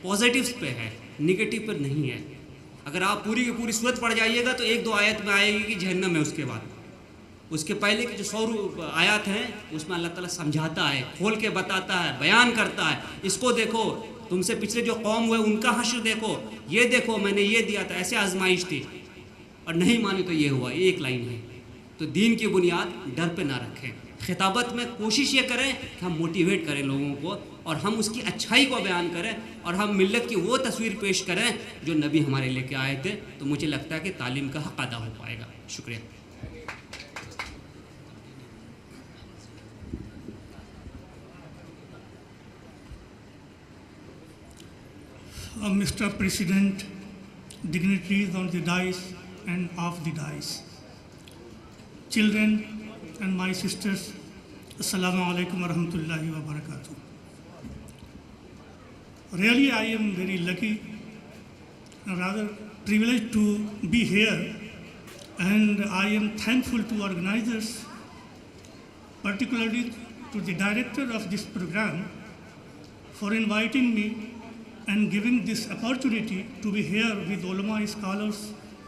Positives پہ ہے، negative پر نہیں ہے. اگر آپ پوری کی پوری صورت پڑھ جائیے گا تو 1-2 آیت میں آئے گی کہ جہنم ہے، اس کے بعد اس کے پہلے کی جو 100 آیات ہیں اس میں اللہ تعالیٰ سمجھاتا ہے، کھول کے بتاتا ہے، بیان کرتا ہے. اس کو دیکھو، تم سے پچھلے جو قوم ہوئے ان کا حشر دیکھو، یہ دیکھو میں نے یہ دیا تھا، ایسے آزمائش تھی اور نہیں مانی تو یہ ہوا. یہ ایک لائن ہے. تو دین کی بنیاد ڈر پہ نہ رکھیں. خطابت میں کوشش یہ کریں کہ ہم موٹیویٹ کریں لوگوں کو اور ہم اس کی اچھائی کو بیان کریں اور ہم ملت کی وہ تصویر پیش کریں جو نبی ہمارے لے کے آئے تھے. تو مجھے لگتا ہے کہ تعلیم کا حق ادا ہو پائے گا. شکریہ. Mr. President, dignitaries on the dais and off the dais, children and my sisters, Assalamu alaikum wa rahmatullahi wa barakatuh. Really, I am very lucky and rather privileged to be here, and I am thankful to organizers, particularly to the director of this program, for inviting me and giving this opportunity to be here with ulama, scholars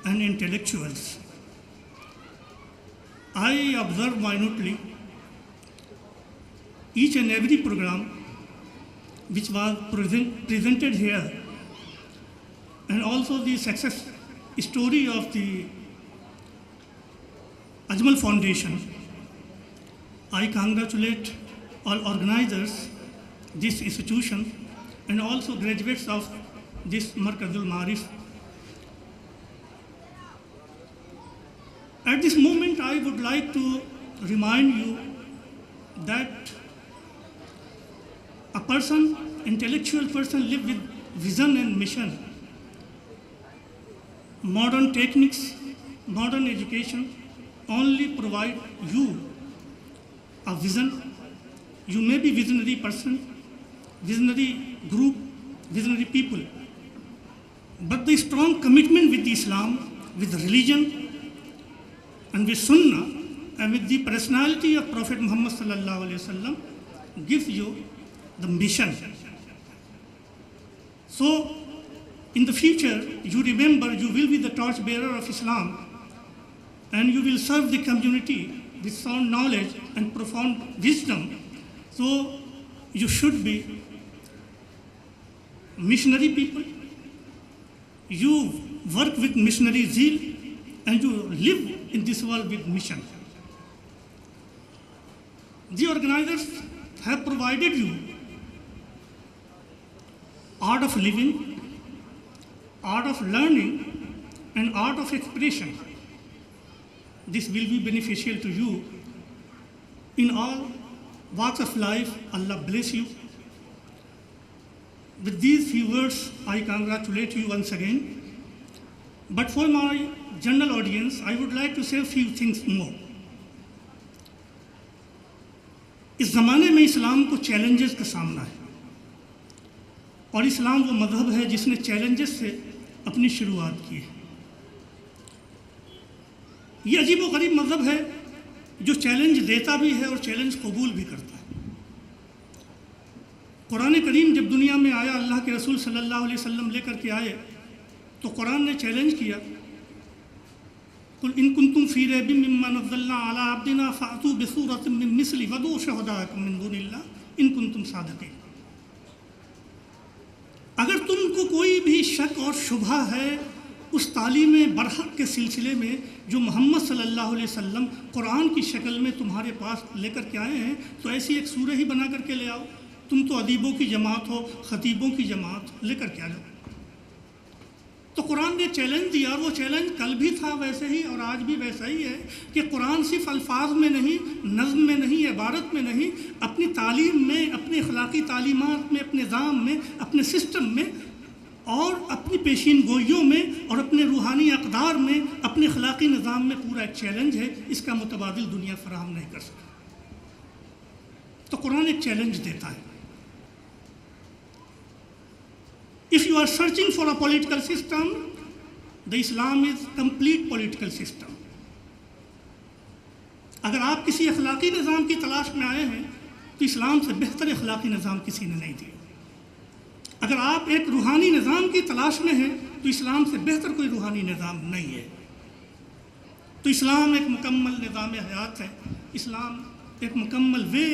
and intellectuals. I observe minutely each and every program which was presented here, and also the success story of the Ajmal Foundation. I congratulate all organizers, this institution, and also graduates of this Markazul Maarif. At this moment, I would like to remind you that a person, intellectual person, live with vision and mission. Modern techniques, modern education only provide you a vision. You may be visionary person, visionary group, visionary people, but the strong commitment with Islam, with religion and with Sunnah and with the personality of Prophet Muhammad sallallahu alaihi wasallam gives you the mission. So in the future, you remember you will be the torch bearer of Islam and you will serve the community with sound knowledge and profound wisdom. So you should be missionary people, you work with missionary zeal, and you live in this world with mission. The organizers have provided you art of living, art of learning, and art of expression. This will be beneficial to you in all walks of life. Allah bless you. With these few words, I congratulate you once again. But for my general audience, I would like to say a few things more. اس زمانے میں اسلام کو challenges کا سامنا ہے اور اسلام وہ مذہب ہے جس نے چیلنجز سے اپنی شروعات کی ہے. یہ عجیب و غریب مذہب ہے جو چیلنج دیتا بھی ہے اور چیلنج قبول بھی کرتا ہے. قرآن کریم جب دنیا میں آیا، اللہ کے رسول صلی اللہ علیہ وسلم لے کر کے آئے تو قرآن نے چیلنج کیا، قل ان کنتم فی ریب مما نزلنا علی عبدنا فأتوا بسورۃ من مثلہ وادعوا شہداءکم من دون اللہ ان کنتم صادقین. اگر تم کو کوئی بھی شک اور شبہ ہے اس تعلیم برحق کے سلسلے میں جو محمد صلی اللہ علیہ وسلم قرآن کی شکل میں تمہارے پاس لے کر کے آئے ہیں، تو ایسی ایک سورہ ہی بنا کر کے لے آؤ. تم تو ادیبوں کی جماعت ہو، خطیبوں کی جماعت، لے کر کے آ جاؤ. تو قرآن نے چیلنج دیا، اور وہ چیلنج کل بھی تھا ویسے ہی اور آج بھی ویسا ہی ہے کہ قرآن صرف الفاظ میں نہیں، نظم میں نہیں، عبارت میں نہیں، اپنی تعلیم میں، اپنی اخلاقی تعلیمات میں، اپنے نظام میں، اپنے سسٹم میں اور اپنی پیشین گوئیوں میں اور اپنے روحانی اقدار میں، اپنے اخلاقی نظام میں پورا ایک چیلنج ہے. اس کا متبادل دنیا فراہم نہیں کر سکتی. تو قرآن ایک چیلنج دیتا ہے. If you are searching for a political system, the Islam is complete political system. اگر آپ کسی اخلاقی نظام کی تلاش میں آئے ہیں تو اسلام سے بہتر اخلاقی نظام کسی نے نہیں دیا. اگر آپ ایک روحانی نظام کی تلاش میں ہیں تو اسلام سے بہتر کوئی روحانی نظام نہیں ہے۔ تو اسلام ایک مکمل نظام حیات ہے، اسلام ایک مکمل وے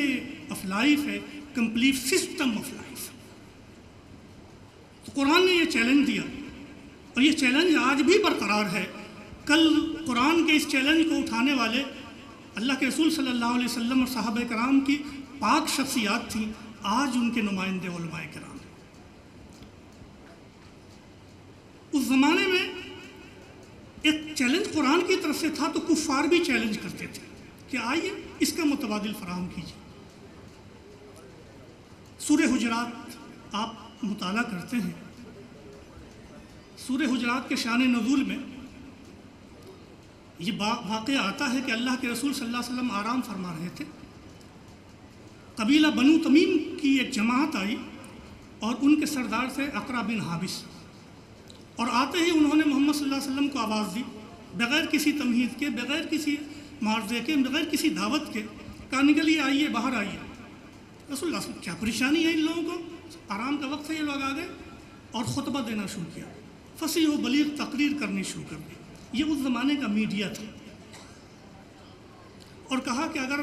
آف لائف ہے، کمپلیٹ سسٹم آف لائف۔ تو قرآن نے یہ چیلنج دیا اور یہ چیلنج آج بھی برقرار ہے۔ کل قرآن کے اس چیلنج کو اٹھانے والے اللہ کے رسول صلی اللہ علیہ وسلم اور صحابہ کرام کی پاک شخصیات تھیں، آج ان کے نمائندے علماء کرام۔ اس زمانے میں ایک چیلنج قرآن کی طرف سے تھا تو کفار بھی چیلنج کرتے تھے کہ آئیے اس کا متبادل فراہم کیجیے۔ سورہ حجرات آپ مطالعہ کرتے ہیں، سورہ حجرات کے شان نزول میں یہ واقعہ آتا ہے کہ اللہ کے رسول صلی اللہ علیہ وسلم آرام فرما رہے تھے، قبیلہ بنو تمیم کی ایک جماعت آئی اور ان کے سردار سے اقرا بن حابس، اور آتے ہی انہوں نے محمد صلی اللہ علیہ وسلم کو آواز دی، بغیر کسی تمہید کے، بغیر کسی معاوضے کے، بغیر کسی دعوت کے، کہا نکلیے، آئیے، باہر آئیے۔ رسول اللہ صلی اللہ علیہ وسلم کیا پریشانی ہے ان لوگوں کو، آرام کا وقت ہے، یہ لوگ آ گئے اور خطبہ دینا شروع کیا، فصیح و بلیغ تقریر کرنی شروع کر دی۔ یہ اس زمانے کا میڈیا تھا، اور کہا کہ اگر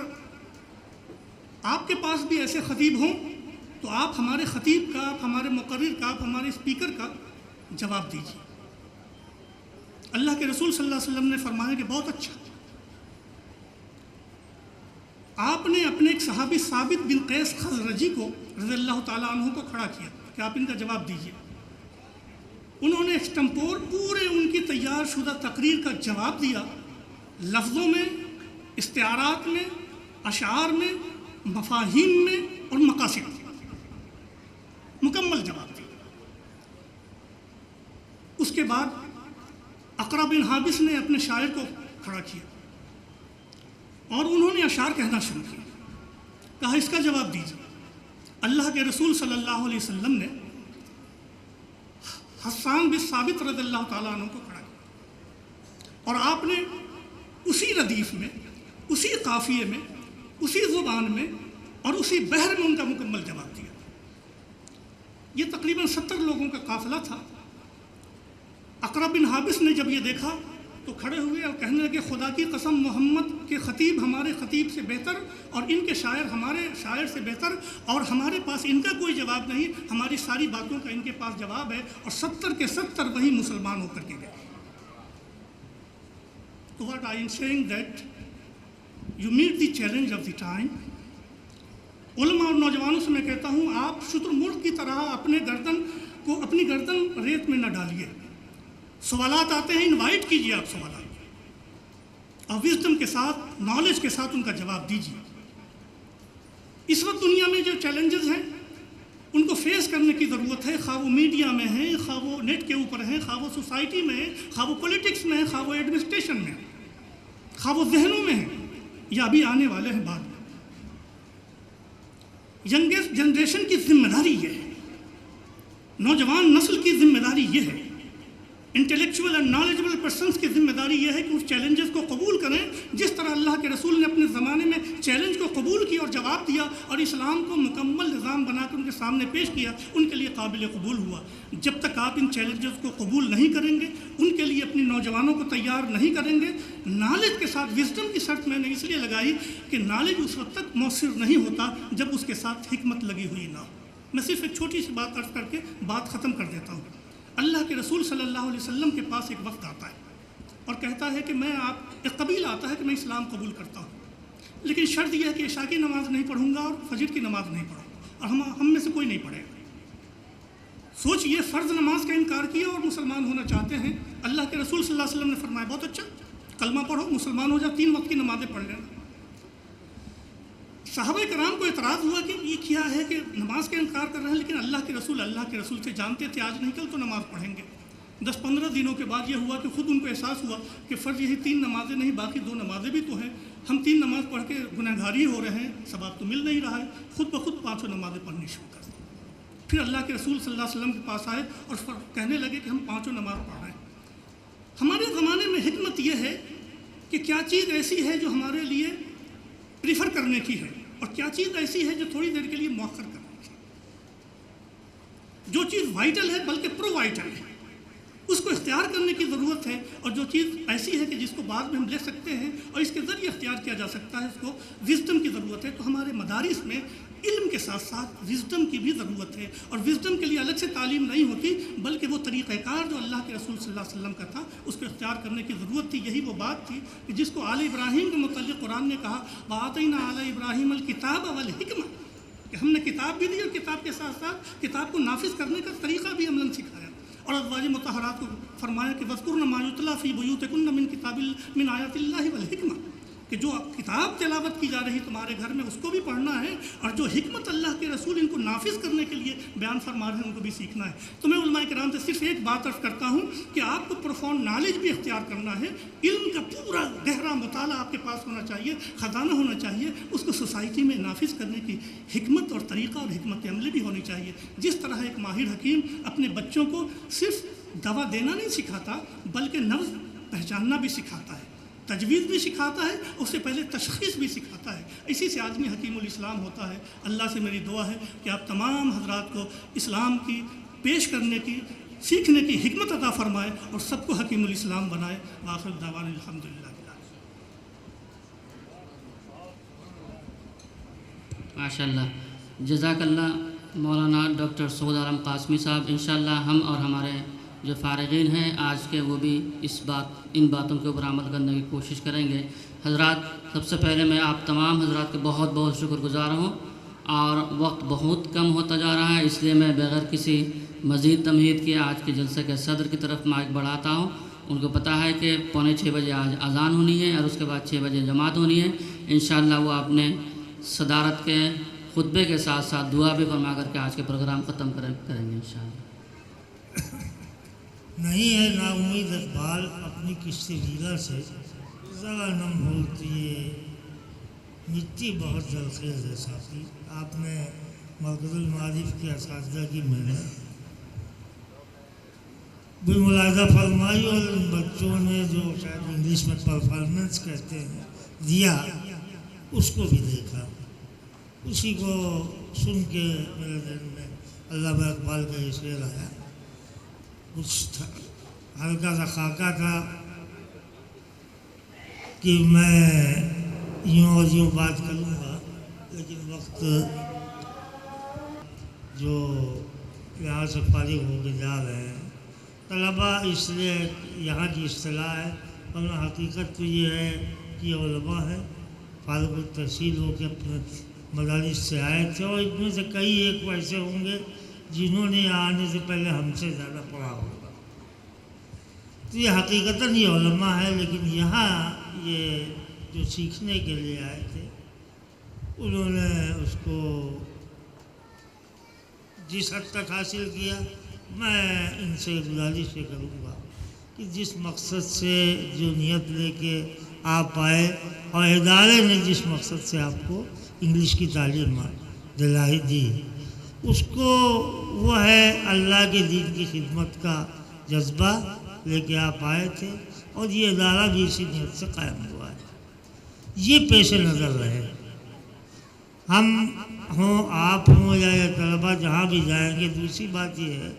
آپ کے پاس بھی ایسے خطیب ہوں تو آپ ہمارے خطیب کا، آپ ہمارے مقرر کا، آپ ہمارے اسپیکر کا جواب دیجیے۔ اللہ کے رسول صلی اللہ علیہ وسلم نے فرمایا کہ بہت اچھا۔ آپ نے اپنے ایک صحابی ثابت بن قیس خزرجی کو رضی اللہ تعالیٰ عنہ کو کھڑا کیا کہ آپ ان کا جواب دیجیے۔ انہوں نے ایکسٹمپور پورے ان کی تیار شدہ تقریر کا جواب دیا، لفظوں میں، استعارات میں، اشعار میں، مفاہیم میں اور مقاصد میں، مکمل جواب دیا۔ اس کے بعد اقرا بن حابس نے اپنے شاعر کو کھڑا کیا اور انہوں نے اشعار کہنا شروع کیا، کہا اس کا جواب دیجیے۔ اللہ کے رسول صلی اللہ علیہ وسلم نے حسان بن ثابت رضی اللہ تعالیٰ عنہ کو کھڑا کیا اور آپ نے اسی ردیف میں، اسی قافیے میں، اسی زبان میں اور اسی بحر میں ان کا مکمل جواب دیا۔ یہ تقریباً 70 لوگوں کا قافلہ تھا۔ اقرا بن حابس نے جب یہ دیکھا تو کھڑے ہوئے اور کہنے لگے، خدا کی قسم، محمد کے خطیب ہمارے خطیب سے بہتر اور ان کے شاعر ہمارے شاعر سے بہتر، اور ہمارے پاس ان کا کوئی جواب نہیں، ہماری ساری باتوں کا ان کے پاس جواب ہے، اور 70 کے 70 وہی مسلمان ہو کر کے گئے۔ تو what I am saying that you meet the challenge of the time۔ علماء اور نوجوانوں سے میں کہتا ہوں، آپ شتر مرغ کی طرح اپنی گردن ریت میں نہ ڈالیے۔ سوالات آتے ہیں، انوائٹ کیجیے آپ سوالات، اور وزڈم کے ساتھ، نالج کے ساتھ ان کا جواب دیجیے۔ اس وقت دنیا میں جو چیلنجز ہیں ان کو فیس کرنے کی ضرورت ہے، خواہ وہ میڈیا میں ہیں، خواہ وہ نیٹ کے اوپر ہیں، خواہ وہ سوسائٹی میں ہیں، خواہ وہ پولیٹکس میں ہیں، خواہ وہ ایڈمنسٹریشن میں ہیں، خواہ وہ ذہنوں میں ہیں، یا ابھی آنے والے ہیں بعد میں۔ ینگسٹ جنریشن کی ذمہ داری یہ ہے، نوجوان نسل کی ذمہ داری یہ ہے، انٹلیکچوئل اینڈ نالجبل پرسنس کی ذمہ داری یہ ہے کہ اس چیلنجز کو قبول کریں، جس طرح اللہ کے رسول نے اپنے زمانے میں چیلنج کو قبول کیا اور جواب دیا اور اسلام کو مکمل نظام بنا کر ان کے سامنے پیش کیا، ان کے لیے قابل قبول ہوا۔ جب تک آپ ان چیلنجز کو قبول نہیں کریں گے، ان کے لیے اپنی نوجوانوں کو تیار نہیں کریں گے، نالج کے ساتھ، وزڈم کی شرط میں نے اس لیے لگائی کہ نالج اس وقت تک مؤثر نہیں ہوتا جب اس کے ساتھ حکمت لگی ہوئی نہ ہو۔ میں صرف ایک چھوٹی سی بات عرض کر کے بات ختم کر دیتا ہوں۔ اللہ کے رسول صلی اللہ علیہ وسلم کے پاس ایک وقت آتا ہے اور کہتا ہے کہ ایک قبیلہ آتا ہے کہ میں اسلام قبول کرتا ہوں، لیکن شرط یہ ہے کہ عشاء کی نماز نہیں پڑھوں گا اور فجر کی نماز نہیں پڑھوں گا، اور ہم میں سے کوئی نہیں پڑھے گا۔ سوچئے، فرض نماز کا انکار کیا اور مسلمان ہونا چاہتے ہیں۔ اللہ کے رسول صلی اللہ علیہ وسلم نے فرمایا، بہت اچھا، کلمہ پڑھو، مسلمان ہو جاؤ، 3 وقت کی نمازیں پڑھ لینا۔ صحابہ کرام کو اعتراض ہوا کہ یہ کیا ہے کہ نماز کا انکار کر رہے ہیں، لیکن اللہ کے رسول سے جانتے تھے آج نہیں کل تو نماز پڑھیں گے۔ 10-15 دنوں کے بعد یہ ہوا کہ خود ان کو احساس ہوا کہ فرض یہی 3 نمازیں نہیں، باقی 2 نمازیں بھی تو ہیں، ہم 3 نماز پڑھ کے گنہگاری ہو رہے ہیں، ثواب تو مل نہیں رہا ہے، خود بخود 5 نمازیں پڑھنی شروع کر دیں۔ پھر اللہ کے رسول صلی اللہ علیہ وسلم کے پاس آئے اور کہنے لگے کہ ہم 5 نماز پڑھ رہے ہیں۔ ہمارے زمانے میں حکمت یہ ہے کہ کیا چیز ایسی ہے جو ہمارے لیے پریفر کرنے کی ہے اور کیا چیز ایسی ہے جو تھوڑی دیر کے لیے مؤخر کرنے کی۔ جو چیز وائٹل ہے بلکہ پرو وائٹل ہے اس کو اختیار کرنے کی ضرورت ہے، اور جو چیز ایسی ہے کہ جس کو بعد میں ہم لے سکتے ہیں اور اس کے ذریعے اختیار کیا جا سکتا ہے، اس کو وزڈم کی ضرورت ہے۔ تو ہمارے مدارس میں علم کے ساتھ ساتھ وزڈم کی بھی ضرورت ہے، اور وزڈم کے لیے الگ سے تعلیم نہیں ہوتی بلکہ وہ طریقہ کار جو اللہ کے رسول صلی اللہ علیہ وسلم کا تھا اس کو اختیار کرنے کی ضرورت تھی۔ یہی وہ بات تھی کہ جس کو آل ابراہیم کے متعلق قرآن نے کہا وَآتَيْنَا آلَ ابراہیم الکتاب والحکمہ، کہ ہم نے کتاب بھی دی اور کتاب کے ساتھ ساتھ کتاب کو نافذ کرنے کا طریقہ بھی عملاً سکھایا، اور ازواج مطہرات کو فرمایا کہ وَاذْكُرْنَ مَا يُتْلَىٰ فِي بُيُوتِكُنَّ مِنْ آیَاتِ اللَّهِ وَالْحِکْمَةِ، کہ جو کتاب تلاوت کی جا رہی تمہارے گھر میں اس کو بھی پڑھنا ہے، اور جو حکمت اللہ کے رسول ان کو نافذ کرنے کے لیے بیان فرما رہے ہیں ان کو بھی سیکھنا ہے۔ تو میں علماء کرام سے صرف ایک بات عرض کرتا ہوں کہ آپ کو پروفاؤنڈ نالج بھی اختیار کرنا ہے، علم کا پورا گہرا مطالعہ آپ کے پاس ہونا چاہیے، خزانہ ہونا چاہیے، اس کو سوسائٹی میں نافذ کرنے کی حکمت اور طریقہ اور حکمت عملی بھی ہونی چاہیے۔ جس طرح ایک ماہر حکیم اپنے بچوں کو صرف دوا دینا نہیں سکھاتا بلکہ نبض پہچاننا بھی سکھاتا ہے، تجویز بھی سکھاتا ہے، اس سے پہلے تشخیص بھی سکھاتا ہے، اسی سے آدمی حکیم الاسلام ہوتا ہے۔ اللہ سے میری دعا ہے کہ آپ تمام حضرات کو اسلام کی پیش کرنے کی، سیکھنے کی حکمت عطا فرمائے اور سب کو حکیم الاسلام بنائے۔ وآخر دعوانا الحمدللہ۔ ماشاء اللہ، جزاک اللہ مولانا ڈاکٹر سعود عالم قاسمی صاحب۔ انشاءاللہ ہم اور ہمارے جو فارغین ہیں آج کے وہ بھی ان باتوں کے اوپر عمل کرنے کی کوشش کریں گے۔ حضرات، سب سے پہلے میں آپ تمام حضرات کے بہت بہت شکر گزار ہوں، اور وقت بہت کم ہوتا جا رہا ہے، اس لیے میں بغیر کسی مزید تمہید کے آج کے جلسے کے صدر کی طرف مائک بڑھاتا ہوں۔ ان کو پتہ ہے کہ 5:45 بجے آج اذان ہونی ہے اور اس کے بعد 6 بجے جماعت ہونی ہے۔ انشاءاللہ وہ اپنے صدارت کے خطبے کے ساتھ ساتھ دعا بھی فرما کر کے آج کے پروگرام ختم کریں گے انشاءاللہ۔ نہیں ہے نا امید اقبال اپنی کشتی ویرا سے، ذرا نم ہوتی ہے مٹی بہت زرخیز ہے ساتھی۔ آپ نے مرکز المعارف کے اساتذہ کی محنت بھی ملاحظہ فرمائی، اور ان بچوں نے جو شاید انگلش میں پرفارمنس کہتے ہیں دیا، اس کو بھی دیکھا، اسی کو سن کے میرے ذہن میں علامہ اقبال کا یہ شعر آیا۔ کچھ ہلکا سا خاکہ تھا کہ میں یوں اور یوں بات کروں گا، لیکن وقت جو یہاں سے فارغ ہو کے جا رہے ہیں طلباء، اس لیے یہاں کی اصطلاح ہے، ورنہ حقیقت تو یہ ہے کہ یہ علماء ہے، فارغ التحصیل ہو کے اپنے مدارس سے آئے تھے، اور ان میں سے کئی ایک ویسے ہوں گے جنہوں نے آنے سے پہلے ہم سے زیادہ پڑھا ہوگا۔ تو یہ حقیقتاً یہ علماء ہے، لیکن یہاں یہ جو سیکھنے کے لیے آئے تھے انہوں نے اس کو جس حد تک حاصل کیا، میں ان سے گزارش یہ کروں گا کہ جس مقصد سے جو نیت لے کے آپ آئے اور ادارے نے جس مقصد سے آپ کو انگلش کی تعلیم دلائی دی، اس کو وہ ہے اللہ کے دین کی خدمت کا جذبہ لے کے آپ آئے تھے، اور یہ ادارہ بھی اسی نیت سے قائم ہوا ہے۔ یہ پیش نظر رہے، ہم ہوں، آپ ہوں یا یہ طلباء جہاں بھی جائیں گے، دوسری بات یہ ہے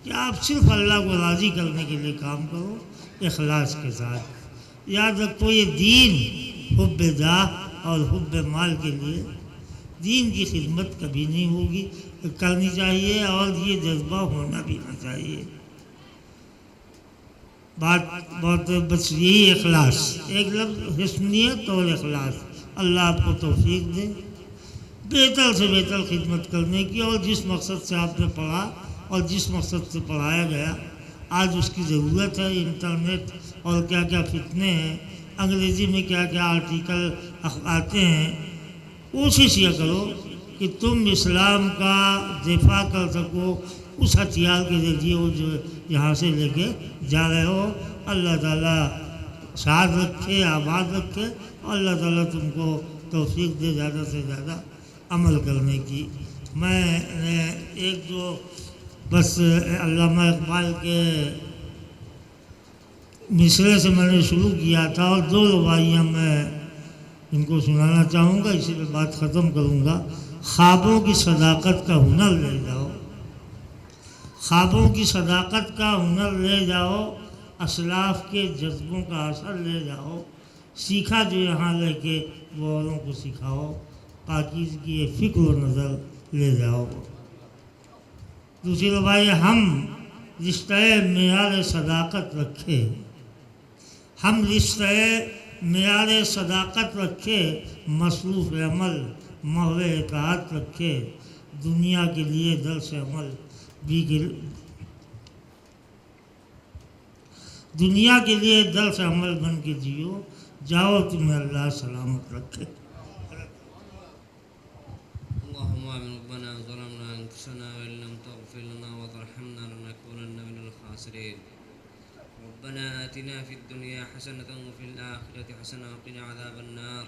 کہ آپ صرف اللہ کو راضی کرنے کے لیے کام کرو، اخلاص کے ساتھ۔ یاد رکھو یہ دین حب جاہ اور حب مال کے لیے، دین کی خدمت کبھی نہیں ہوگی، کرنی چاہیے، اور یہ جذبہ ہونا بھی نہ چاہیے۔ بات بہت بس یہی اخلاص، ایک لفظ حسنیت اور اخلاص، اللہ آپ کو توفیق دے بہتر سے بہتر خدمت کرنے کی، اور جس مقصد سے آپ نے پڑھا اور جس مقصد سے پڑھایا گیا، آج اس کی ضرورت ہے۔ انٹرنیٹ اور کیا کیا فتنے ہیں، انگریزی میں کیا کیا آرٹیکل آتے ہیں، کوشش یہ کرو کہ تم اسلام کا دفاع کر سکو اس ہتھیار کے ذریعے وہ جو یہاں سے لے کے جا رہے ہو۔ اللہ تعالیٰ ساتھ رکھے، آباد رکھے، اور اللہ تعالیٰ تم کو توفیق دے زیادہ سے زیادہ عمل کرنے کی۔ میں ایک جو بس علامہ اقبال کے مصرے سے میں نے شروع کیا تھا، اور 2 رباعیاں میں ان کو سنانا چاہوں گا، اسی پہ بات ختم کروں گا۔ خوابوں کی صداقت کا ہنر لے جاؤ، خوابوں کی صداقت کا ہنر لے جاؤ، اسلاف کے جذبوں کا اثر لے جاؤ، سیکھا جو یہاں لے کے وہ اوروں کو سکھاؤ، پاکیزگی فکر و نظر لے جاؤ۔ دوسری بھائی، ہم رشتہ معیار صداقت رکھے، ہم رشتہ معیار صداقت رکھے، مصروف عمل محو اطاعت رکھے، دنیا کے لیے درس عمل بھی دنیا کے لیے درس عمل بن کے جیو، جاؤ تمہیں اللہ سلامت رکھے۔ اللهم آمين ربنا ظلمنا أنفسنا وإن لم تغفر لنا وترحمنا لنكونن من الخاسرين. ربنا آتنا في الدنيا حسنة وفي الآخرة حسنة وقنا عذاب النار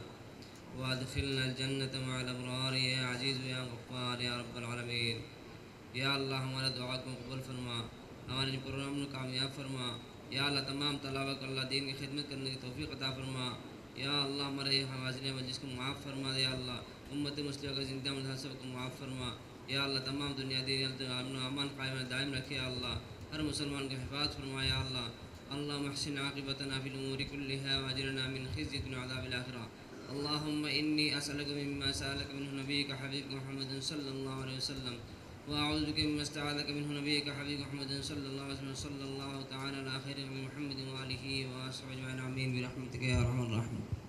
وادخلنا الجنة مع الأبرار يا عزيز يا غفار يا رب العالمين. یا اللہ ہمارا دعا کو قبول فرما، ہمارے پروگرام کو کامیاب فرما، یا اللہ تمام طلباء کو اللہ دین کی خدمت کرنے کی توفیق عطا فرما، یا اللہ ہمارے حاضرین مجلس کو معاف فرما دے، یا اللہ امت مسلمہ کا زندہ مدحسب کو معاف فرما، یا اللہ تمام دنیا دین امن و امان قائم دائم رکھے، یا اللہ ہر مسلمان کا حفاظ فرما، یا اللہ اللہم احسن عاقبتنا فی الامور کلها واجرنا من خزي الدنيا وعذاب الآخرة. اللهم إني أسألك مما سألك منه نبيك حبيبك محمد صلى الله عليه وسلم، وأعوذ بك مما استعاذك منه نبيك حبيبك محمد صلى الله عليه وسلم، صلى الله تعالى على خير محمد وآله وصحبه أجمعين، آمين برحمتك يا أرحم الراحمين.